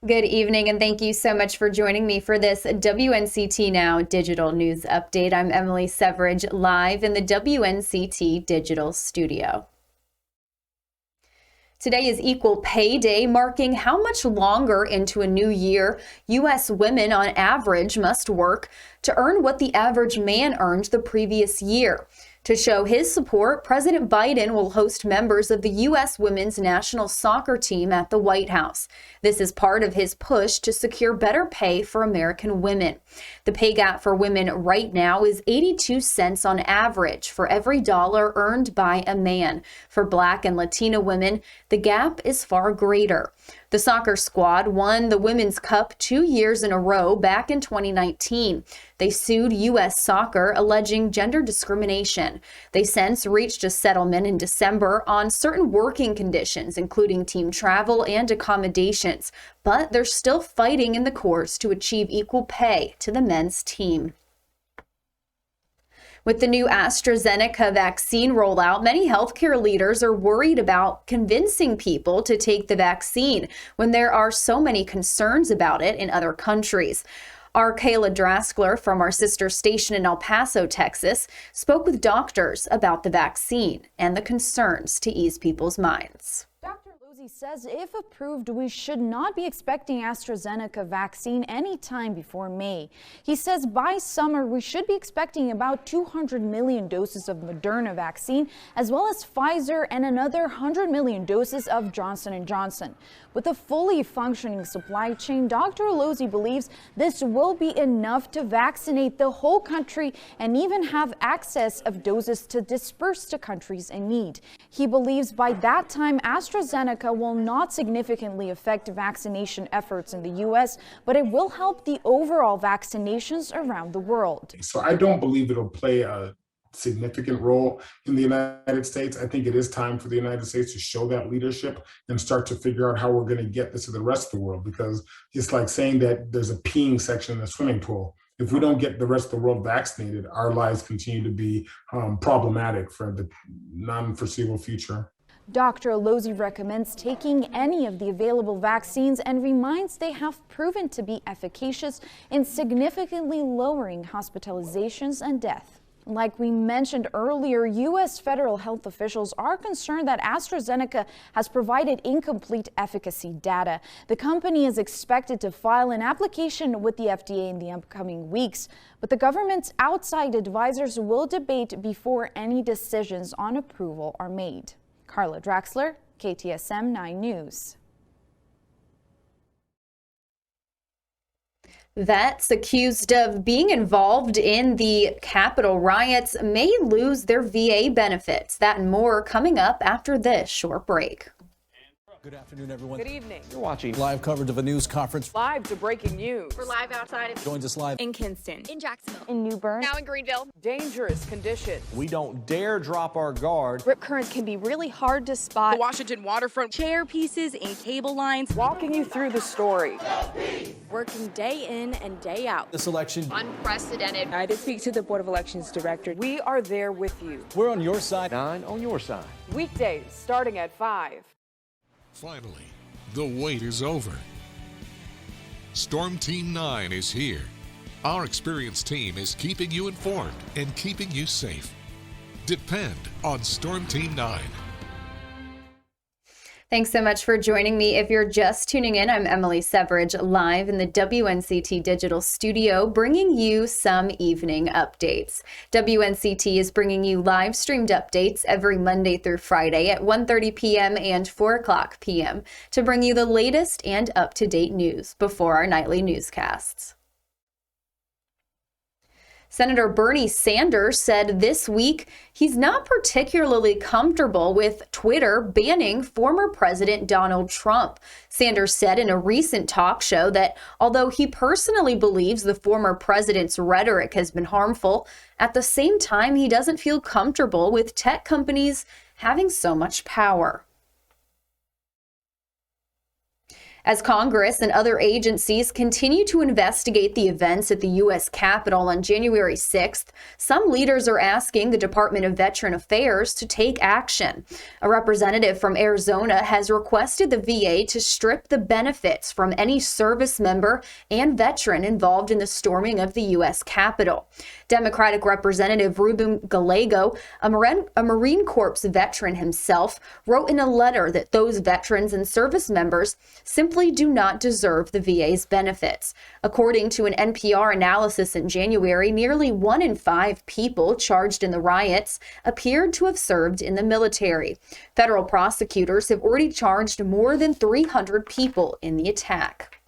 Good evening, and thank you so much for joining me for this WNCT Now digital news update. I'm Emily Severidge, live in the WNCT digital studio. Today is Equal Pay Day, marking how much longer into a new year U.S. women on average must work to earn what the average man earned the previous year. To show his support, President Biden will host members of the U.S. women's national soccer team at the White House. This is part of his push to secure better pay for American women. The pay gap for women right now is 82 cents on average for every dollar earned by a man. For Black and Latina women, the gap is far greater. The soccer squad won the Women's Cup 2 years in a row back in 2019. They sued U.S. Soccer, alleging gender discrimination. They since reached a settlement in December on certain working conditions, including team travel and accommodations. But they're still fighting in the courts to achieve equal pay to the men's team. With the new AstraZeneca vaccine rollout, many healthcare leaders are worried about convincing people to take the vaccine when there are so many concerns about it in other countries. Our Kayla Draskler from our sister station in El Paso, Texas, spoke with doctors about the vaccine and the concerns to ease people's minds. He says if approved, we should not be expecting AstraZeneca vaccine anytime before May. He says by summer, we should be expecting about 200 million doses of Moderna vaccine, as well as Pfizer and another 100 million doses of Johnson & Johnson. With a fully functioning supply chain, Dr. Lozzi believes this will be enough to vaccinate the whole country and even have access of doses to disperse to countries in need. He believes by that time, AstraZeneca will not significantly affect vaccination efforts in the U.S., but it will help the overall vaccinations around the world. So I don't believe it'll play a significant role in the United States. I think it is time for the United States to show that leadership and start to figure out how we're going to get this to the rest of the world, because it's like saying that there's a peeing section in the swimming pool. If we don't get the rest of the world vaccinated, our lives continue to be problematic for the non-foreseeable future. Dr. Lozzi recommends taking any of the available vaccines and reminds they have proven to be efficacious in significantly lowering hospitalizations and death. Like we mentioned earlier, U.S. federal health officials are concerned that AstraZeneca has provided incomplete efficacy data. The company is expected to file an application with the FDA in the upcoming weeks, but the government's outside advisors will debate before any decisions on approval are made. Carla Draxler, KTSM 9 News. Vets accused of being involved in the Capitol riots may lose their VA benefits. That and more coming up after this short break. Good afternoon, everyone. Good evening. You're watching live coverage of a news conference. Live to breaking news. We're live outside of Joins us live in Kinston, in Jacksonville, in New Bern, now in Greenville. Dangerous conditions. We don't dare drop our guard. Rip currents can be really hard to spot. The Washington waterfront, chair pieces and cable lines. Walking you through the story. Working day in and day out. This election, Unprecedented. I did speak to the Board of Elections Director. We are there with you. we're on your side. 9 on your side. Weekdays starting at 5. Finally, the wait is over. Storm Team 9 is here. Our experienced team is keeping you informed and keeping you safe. Depend on Storm Team 9. Thanks so much for joining me. If you're just tuning in, I'm Emily Severidge, live in the WNCT digital studio, bringing you some evening updates. WNCT is bringing you live streamed updates every Monday through Friday at 1:30 p.m. and 4 o'clock p.m. to bring you the latest and up-to-date news before our nightly newscasts. Senator Bernie Sanders said this week he's not particularly comfortable with Twitter banning former President Donald Trump. Sanders said in a recent talk show that although he personally believes the former president's rhetoric has been harmful, at the same time he doesn't feel comfortable with tech companies having so much power. As Congress and other agencies continue to investigate the events at the U.S. Capitol on January 6th, some leaders are asking the Department of Veteran Affairs to take action. A representative from Arizona has requested the VA to strip the benefits from any service member and veteran involved in the storming of the U.S. Capitol. Democratic Representative Ruben Gallego, a Marine Corps veteran himself, wrote in a letter that those veterans and service members simply do not deserve the VA's benefits. According to an NPR analysis in January, nearly 1 in 5 people charged in the riots appeared to have served in the military. Federal prosecutors have already charged more than 300 people in the attack.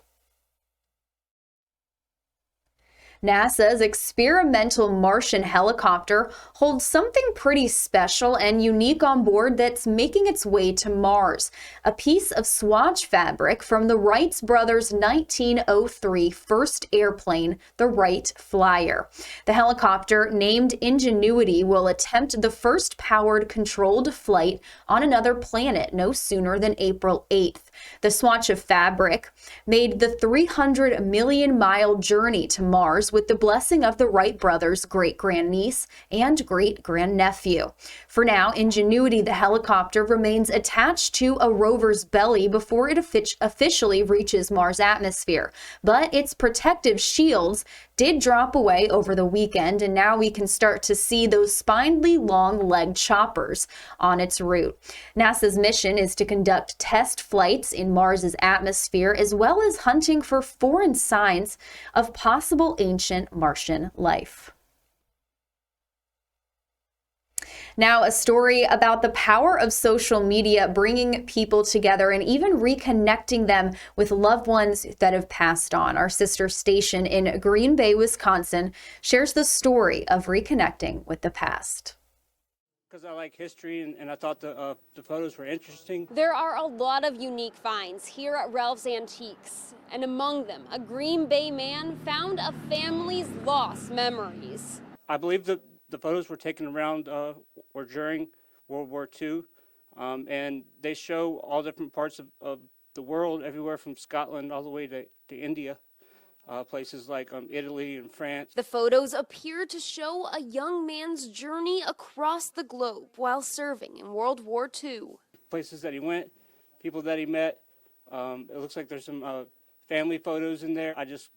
NASA's experimental Martian helicopter holds something pretty special and unique on board that's making its way to Mars. A piece of swatch fabric from the Wright brothers' 1903 first airplane, the Wright Flyer. The helicopter, named Ingenuity, will attempt the first powered controlled flight on another planet no sooner than April 8th. The swatch of fabric made the 300 million mile journey to Mars with the blessing of the Wright brothers' great-grandniece and great-grandnephew. For now, Ingenuity, the helicopter, remains attached to a rover's belly before it officially reaches Mars' atmosphere. But its protective shields did drop away over the weekend, and now we can start to see those spindly long-legged choppers on its route. NASA's mission is to conduct test flights in Mars' atmosphere, as well as hunting for foreign signs of possible ancient Martian life. Now, a story about the power of social media bringing people together and even reconnecting them with loved ones that have passed on. Our sister station in Green Bay, Wisconsin, shares the story of reconnecting with the past. Because I like history and I thought the photos were interesting. There are a lot of unique finds here at Ralph's Antiques, and among them, a Green Bay man found a family's lost memories. I believe that the photos were taken around or during World War II, and they show all different parts of the world, everywhere from Scotland all the way to India. Places like Italy and France. The photos appear to show a young man's journey across the globe while serving in World War II. Places that he went, people that he met. It looks like there's some family photos in there. I just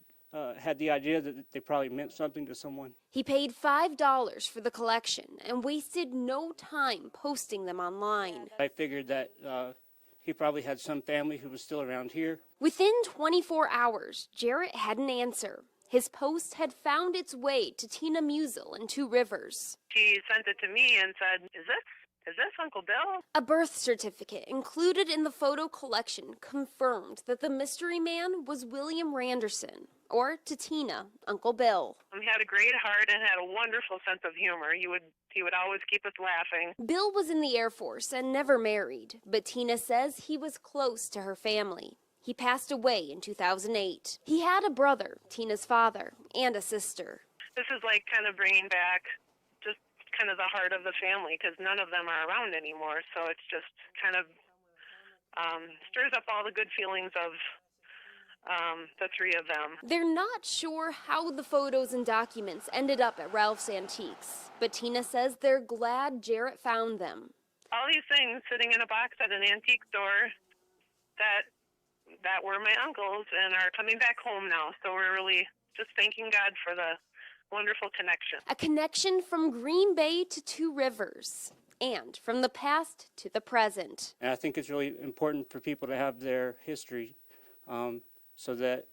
had the idea that they probably meant something to someone. He paid $5 for the collection and wasted no time posting them online. I figured that he probably had some family who was still around here. Within 24 hours, Jarrett had an answer. His post had found its way to Tina Musel in Two Rivers. She sent it to me and said, Is this Uncle Bill? A birth certificate included in the photo collection confirmed that the mystery man was William Randerson, or to Tina, Uncle Bill. He had a great heart and had a wonderful sense of humor. He would always keep us laughing. Bill was in the Air Force and never married, but Tina says he was close to her family. He passed away in 2008. He had a brother, Tina's father, and a sister. This is like kind of bringing back just kind of the heart of the family, because none of them are around anymore. So it's just kind of stirs up all the good feelings of the three of them. They're not sure how the photos and documents ended up at Ralph's Antiques, but Tina says they're glad Jarrett found them. All these things sitting in a box at an antique store that were my uncle's and are coming back home now. So we're really just thanking God for the wonderful connection. A connection from Green Bay to Two Rivers, and from the past to the present. And I think it's really important for people to have their history so that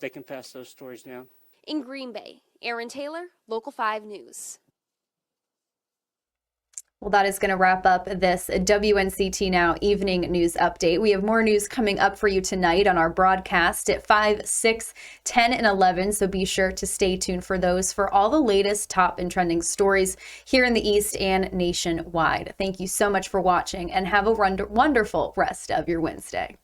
they can pass those stories down. In Green Bay, Aaron Taylor, Local 5 News. Well, that is going to wrap up this WNCT Now Evening News Update. We have more news coming up for you tonight on our broadcast at 5, 6, 10, and 11, so be sure to stay tuned for those for all the latest top and trending stories here in the East and nationwide. Thank you so much for watching, and have a wonderful rest of your Wednesday.